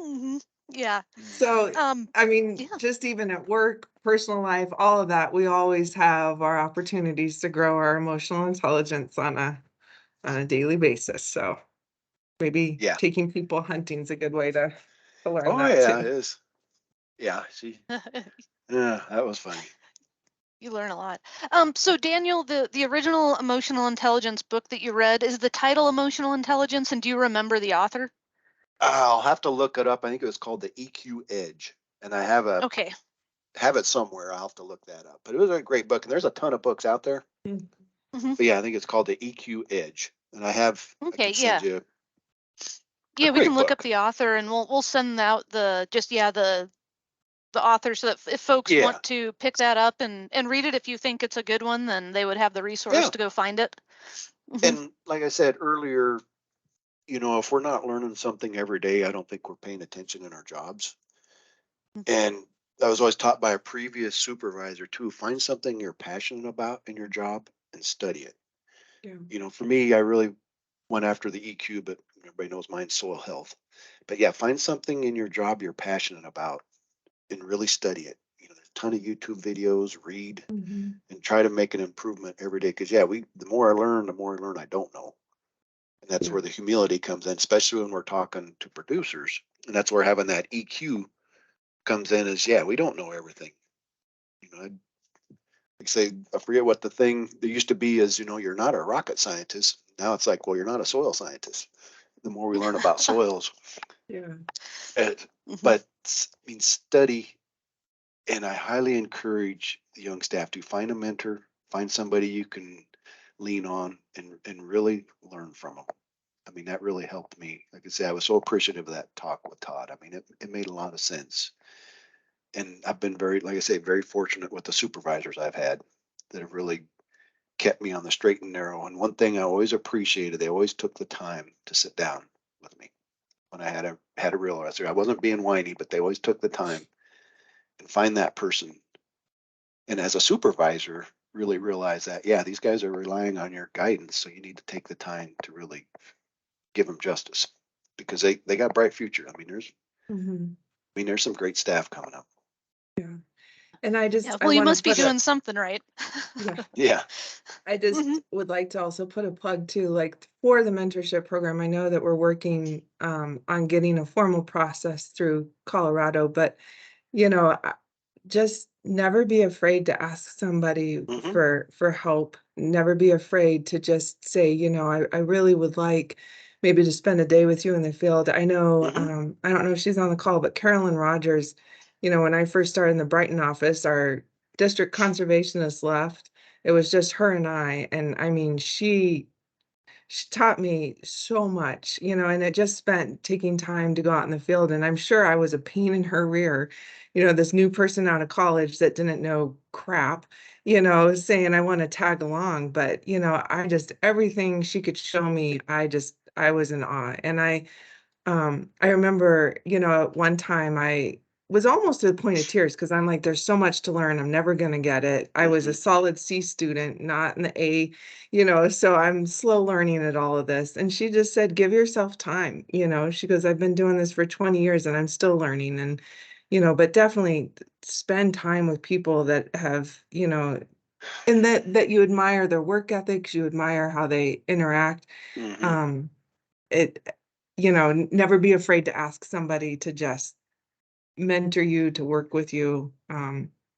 hmm Yeah. So, I mean, Yeah. just even at work, personal life, all of that, we always have our opportunities to grow our emotional intelligence on a daily basis. So maybe Yeah. taking people hunting is a good way to learn Oh that yeah, it too. is. Yeah. Yeah, that was funny. You learn a lot. So Daniel, the original emotional intelligence book that you read, is the title Emotional Intelligence, and do you remember the author? I'll have to look it up. I think it was called the EQ Edge, and I Okay. have it somewhere. I'll have to look that up. But it was a great book, and there's a ton of books out there. Mm. hmm But yeah, I think it's called the EQ Edge, and I Okay. could send Yeah. you a Yeah, we can great look up book. the author and we'll send out the author so that if folks Yeah, want to pick that up and read it, if you think it's a good one, then they would have the resource yeah. to go find it. hmm And like I said earlier, if we're not learning something every day, I don't think we're paying attention in our jobs. And I was always taught by a previous supervisor too, find something you're passionate about in your job and study it. Yeah. For me, I really went after the EQ, but everybody knows mine's soil health. But yeah, find something in your job you're passionate about and really study it. There's a ton of YouTube videos, read, Mhm. and try to make an improvement every day. Because yeah, the more I learn, I don't know. And that's Yeah. where the humility comes in, especially when we're talking to producers. And that's where having that EQ comes in is, yeah, we don't know everything. I like say, I forget what the thing there used to be is, you're not a rocket scientist. Now it's like, well, you're not a soil scientist. The more we learn about soils, Yeah. and, Mhm. but study, and I highly encourage the young staff to find a mentor, find somebody you can lean on and really learn from them. I mean, that really helped me. Like I say, I was so appreciative of that talk with Todd. I mean, it made a lot of sense. And I've been very, like I say, very fortunate with the supervisors I've had that have really kept me on the straight and narrow. And one thing I always appreciated, they always took the time to sit down with me when I had a realizer. I wasn't being whiny, but they always took the time and find that person. And as a supervisor, really realize that, yeah, these guys are relying on your guidance. So you need to take the time to really give them justice because they got a bright future. Mhm. There's some great staff coming up. Yeah. And Yeah, I well, you want to must be put a, doing something right. yeah, Yeah. I just Mhm. would like to also put a plug too, like for the mentorship program. I know that we're working on getting a formal process through Colorado, but just never be afraid to ask somebody Hmm. for help. Never be afraid to just say, I really would like maybe to spend a day with you in the field. I know, Hmm. I don't know if she's on the call, but Carolyn Rogers, when I first started in the Brighton office, our district conservationist left. It was just her and I. And I mean, she taught me so much, and it just spent taking time to go out in the field. And I'm sure I was a pain in her rear, this new person out of college that didn't know crap, saying I want to tag along. But, everything she could show me, I was in awe. And I remember, at one time I was almost to the point of tears because I'm like, there's so much to learn. I'm never going to get it. I was a Hmm. solid C student, not an A, so I'm slow learning at all of this. And she just said, give yourself time. She goes, I've been doing this for 20 years and I'm still learning. And, but definitely spend time with people that have, and that you admire their work ethics, you admire how they interact. Hmm. Um, it never be afraid to ask somebody to just mentor you, to work with you.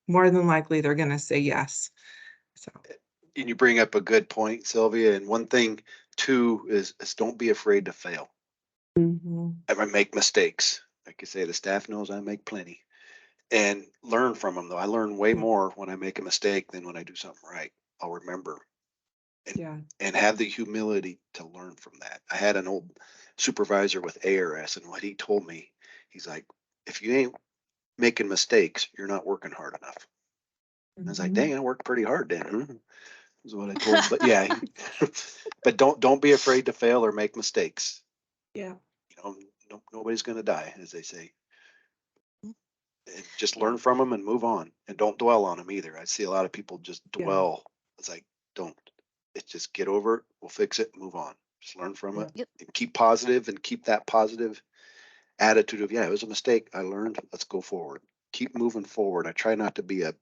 More than likely they're going to say yes. So And you bring up a good point, Sylvia. And one thing too is don't be afraid to fail. mhm. I make mistakes. Like you say, the staff knows I make plenty. And learn from them though. I learn way Yeah, more when I make a mistake than when I do something right. I'll remember and yeah. and have the humility to learn from that. I had an old supervisor with ARS, and what he told me, he's like, if you ain't making mistakes, you're not working hard enough. I was like, Mhm. dang, I worked pretty hard then. Huh? Is what I told him. But yeah, but don't be afraid to fail or make mistakes. Yeah, You know, nobody's going to die, as they say. And just Yeah. learn from them and move on, and don't dwell on them either. I see a lot of people just yeah, dwell. It's like, don't. It's just get over it. We'll fix it. Move on. Just learn from yeah, it Yep. and keep positive and keep that positive attitude of, yeah, it was a mistake. I learned. Let's go forward. Keep moving forward. I try not to be a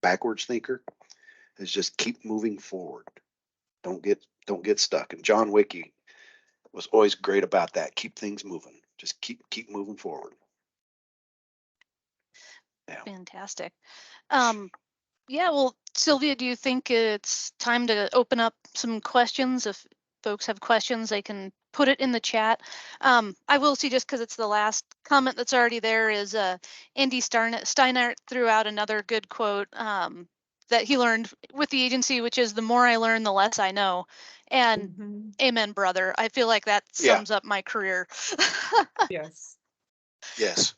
backwards thinker. It's just keep moving forward. Don't get stuck. And John Wiki was always great about that. Keep things moving. Just keep moving forward. Yeah. Fantastic. Um, yeah, well, Sylvia, do you think it's time to open up some questions? If folks have questions, they can put it in the chat. I will see, just because it's the last comment that's already there, is Andy Steinert threw out another good quote that he learned with the agency, which is, the more I learn, the less I know. And mhm. amen, brother. I feel like that Yeah. sums up my career. Yes, Yes.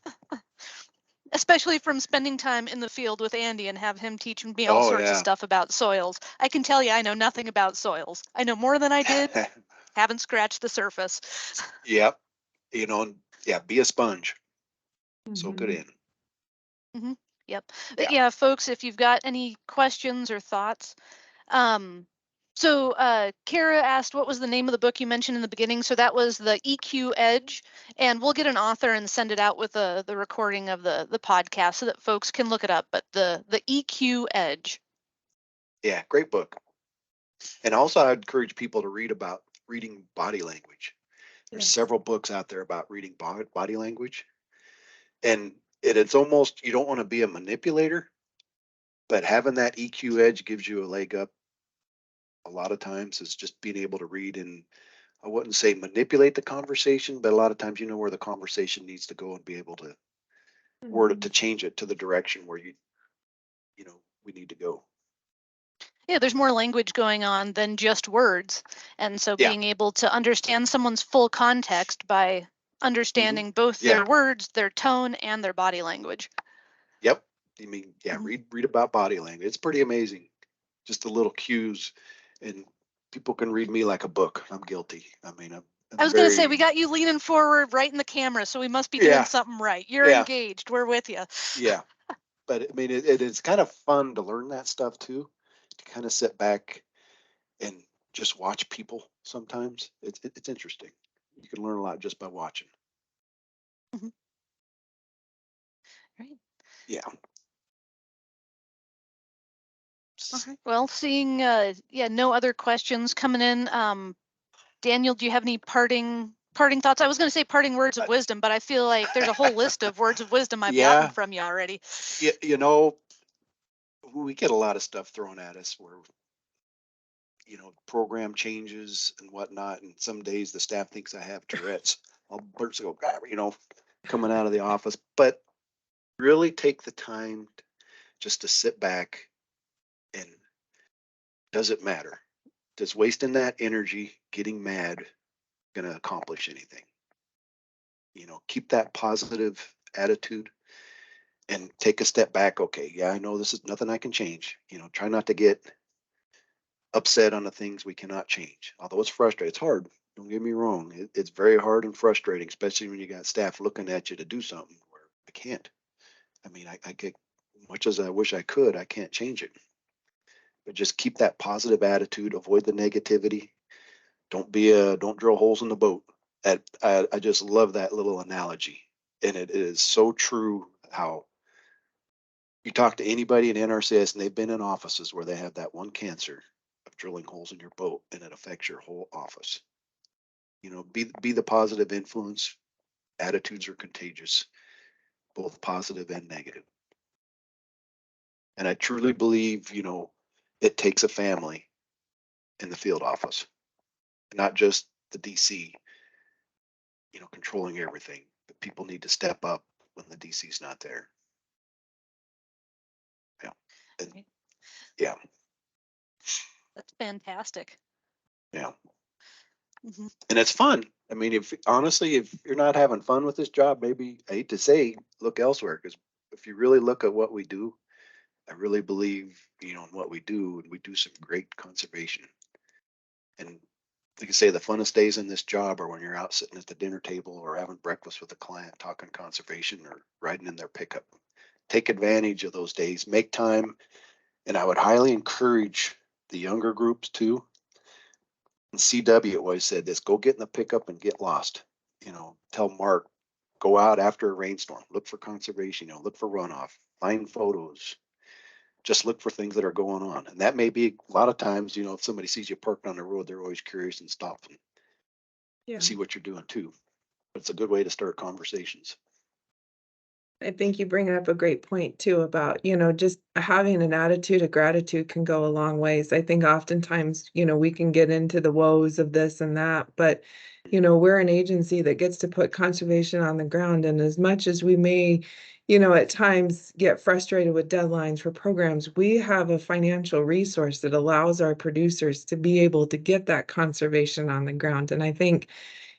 Especially from spending time in the field with Andy and have him teach me all Oh sorts of yeah. stuff about soils. I can tell you I know nothing about soils. I know more than I did, haven't scratched the surface. Yep. Yeah, be a sponge. Soak it mhm. in. Hmm. Yep. But Yeah. yeah, folks, if you've got any questions or thoughts, um, So Kara asked what was the name of the book you mentioned in the beginning. So that was the EQ Edge, and we'll get an author and send it out with the recording of the podcast so that folks can look it up. But the EQ Edge. Yeah, great book. And also, I'd encourage people to read about reading body language. There's Yes. several books out there about reading body language, and it's almost, you don't want to be a manipulator, but having that EQ edge gives you a leg up. A lot of times, it's just being able to read, and I wouldn't say manipulate the conversation, but a lot of times you know where the conversation needs to go and be able to word it to change it to the direction where you know we need to go. Yeah, there's more language going on than just words. And so Yeah. being able to understand someone's full context by understanding both Yeah. their words, their tone, and their body language. Yep. I mean, yeah, read about body language. It's pretty amazing. Just the little cues, and people can read me like a book. I'm guilty. I mean, I was going to say, we got you leaning forward right in the camera, so we must be doing something right. You're engaged. We're with you. Yeah. But I mean, it is kind of fun to learn that stuff too, to kind of sit back and just watch people sometimes. It's interesting. You can learn a lot just by watching. Right. Yeah. All right. Well, seeing no other questions coming in. Daniel, do you have any parting thoughts? I was going to say parting words of wisdom, but I feel like there's a whole list of words of wisdom I've gotten from you already. You know, we get a lot of stuff thrown at us where, you know, program changes and whatnot, and some days the staff thinks I have Tourette's. I'll burst go, you know, coming out of the office, but really take the time just to sit back, and does it matter? Does wasting that energy getting mad going to accomplish anything? You know, keep that positive attitude and take a step back. Okay, yeah, I know this is nothing I can change. You know, try not to get upset on the things we cannot change. Although it's frustrating, it's hard. Don't get me wrong. It's very hard and frustrating, especially when you got staff looking at you to do something where I can't. I mean, I get, much as I wish I could, I can't change it. But just keep that positive attitude. Avoid the negativity. Don't drill holes in the boat. I just love that little analogy, and it is so true. How you talk to anybody in NRCS, and they've been in offices where they have that one cancer of drilling holes in your boat, and it affects your whole office. You know, be the positive influence. Attitudes are contagious, both positive and negative. And I truly believe, you know, it takes a family in the field office, not just the DC, you know, controlling everything. But people need to step up when the DC's not there. Yeah. And, yeah. That's fantastic. Yeah. And it's fun. I mean, if honestly, if you're not having fun with this job, maybe, I hate to say, look elsewhere. Because if you really look at what we do, I really believe, you know, in what we do, and we do some great conservation. And like I say, the funnest days in this job are when you're out sitting at the dinner table or having breakfast with a client talking conservation or riding in their pickup. Take advantage of those days, make time. And I would highly encourage the younger groups too. And CW always said this: go get in the pickup and get lost. You know, tell Mark, go out after a rainstorm, look for conservation, you know, look for runoff, find photos, just look for things that are going on. And that may be a lot of times, you know, if somebody sees you parked on the road, they're always curious and stop and see what you're doing too. But it's a good way to start conversations. I think you bring up a great point too about, just having an attitude of gratitude can go a long ways. I think oftentimes, we can get into the woes of this and that, but, we're an agency that gets to put conservation on the ground. And as much as we may, at times get frustrated with deadlines for programs, we have a financial resource that allows our producers to be able to get that conservation on the ground. And I think,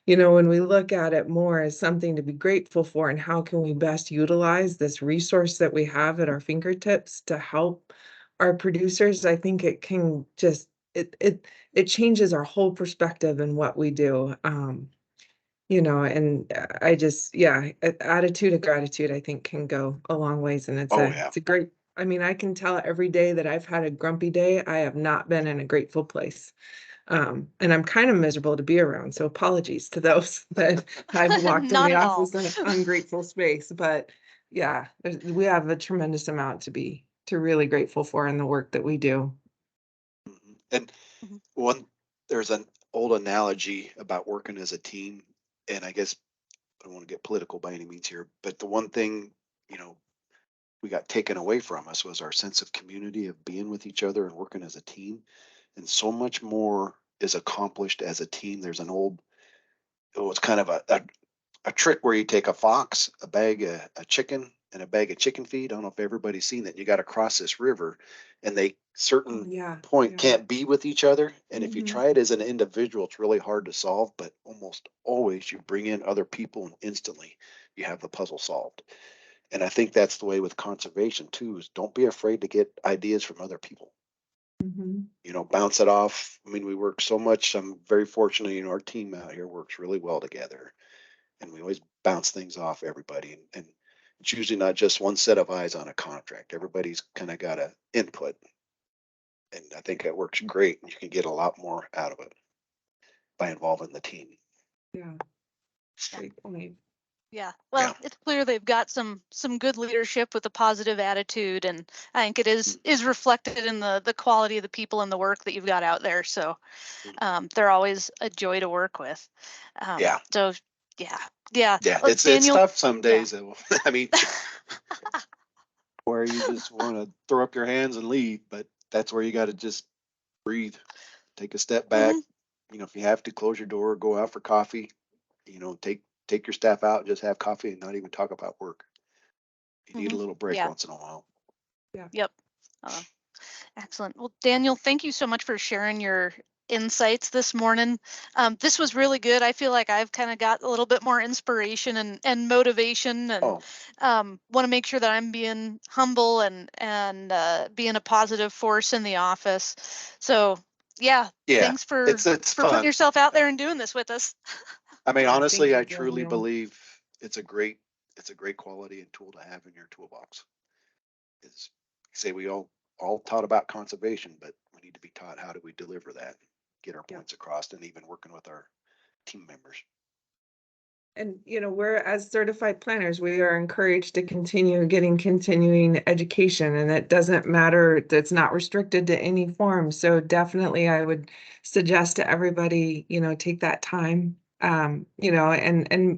when we look at it more as something to be grateful for and how can we best utilize this resource that we have at our fingertips to help our producers, I think it can just it changes our whole perspective in what we do. And I just, attitude of gratitude, I think can go a long ways, and Oh yeah. it's a great I mean, I can tell every day that I've had a grumpy day, I have not been in a grateful place. And I'm kind of miserable to be around, so apologies to those that I've walked in Not the at all. office in an ungrateful space. But yeah, we have a tremendous amount to really grateful for in the work that we do. And Mhm. there's an old analogy about working as a team, and I guess I don't want to get political by any means here, but the one thing, you know, we got taken away from us was our sense of community, of being with each other and working as a team. And so much more is accomplished as a team. There's an old, oh, it's kind of a trick where you take a fox, a bag of a chicken, and a bag of chicken feed. I don't know if everybody's seen that. You got to cross this river, and they Oh certain yeah, point yeah. can't be with each other. And if you Mhm. try it as an individual, it's really hard to solve. But almost always, you bring in other people, and instantly you have the puzzle solved. And I think that's the way with conservation too. Is don't be afraid to get ideas from other people. Mhm. Bounce it off. I mean, we work so much. I'm very fortunate. Our team out here works really well together, and we always bounce things off everybody. And it's usually not just one set of eyes on a contract. Everybody's kind of got a input, and I think it works great. And you can get a lot more out of it by involving the team. Yeah, great point. Yeah. Yeah. Well, it's clear they've got some good leadership with a positive attitude, and I think it is reflected in the quality of the people and the work that you've got out there. So they're always a joy to work with. Yeah. So yeah, yeah. Yeah. Well, It's Daniel, tough some yeah. days. I mean, where you just want to throw up your hands and leave, but that's where you got to just breathe, take a step back. Mhm. If you have to close your door, go out for coffee, take your staff out, just have coffee and not even talk about work. You need a Mhm. little break Yeah. once in a while. Yeah. Yep. Uh, Excellent. Well, Daniel, thank you so much for sharing your insights this morning. This was really good. I feel like I've kind of got a little bit more inspiration and motivation, and Oh, want to make sure that I'm being humble and being a positive force in the office. So, yeah, yeah, thanks it's for putting fun. yourself out Uh, there and doing this with us. I mean, Yeah, thank honestly, you, I truly Daniel. believe it's a great quality and tool to have in your toolbox. Is say we all taught about conservation, but we need to be taught how do we deliver that, get our Yeah. points across, and even working with our team members. And we're, as certified planners, we are encouraged to continue getting continuing education, and it doesn't matter, that's not restricted to any form. So definitely I would suggest to everybody, take that time, and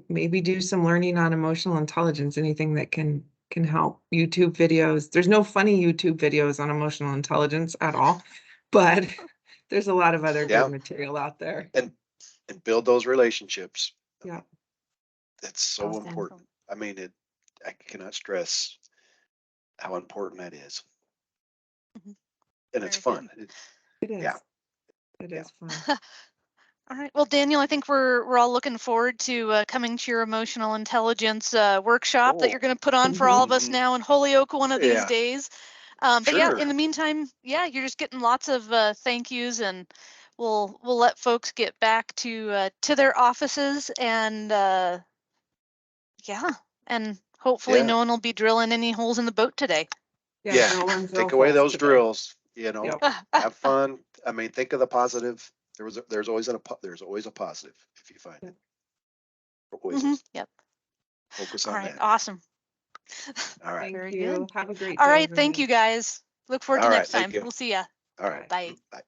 maybe do some learning on emotional intelligence, anything that can help. YouTube videos. There's no funny YouTube videos on emotional intelligence at all, but there's a lot of other good Yeah, material out there. and build those relationships. I Yeah. mean, that's so Awesome. important. I mean, I cannot stress how important that is, Mhm. and it's Very fun. good. It Yeah, is. It yeah. is fun. All right. Well, Daniel, I think we're all looking forward to coming to your emotional intelligence workshop that you're Oh, going to put on for all of us hmm, now in Holyoke one of these yeah, days. But yeah, sure. in the meantime, yeah, you're just getting lots of thank yous, and we'll let folks get back to their offices, and yeah, and hopefully Yeah, no one will be drilling any holes in the boat today. Yeah, yeah. no one drill Take away holes those today. drills. Yep. Have fun. I mean, think of the positive. There's always a positive if you find it. Always is. Yep. Focus All on right. that. Awesome. All right. Thank Very you. good. Have a great All day, right. Thank everyone. you guys. Look forward to All right. next Thank time. you. We'll see ya. All right. Bye. Bye. Bye.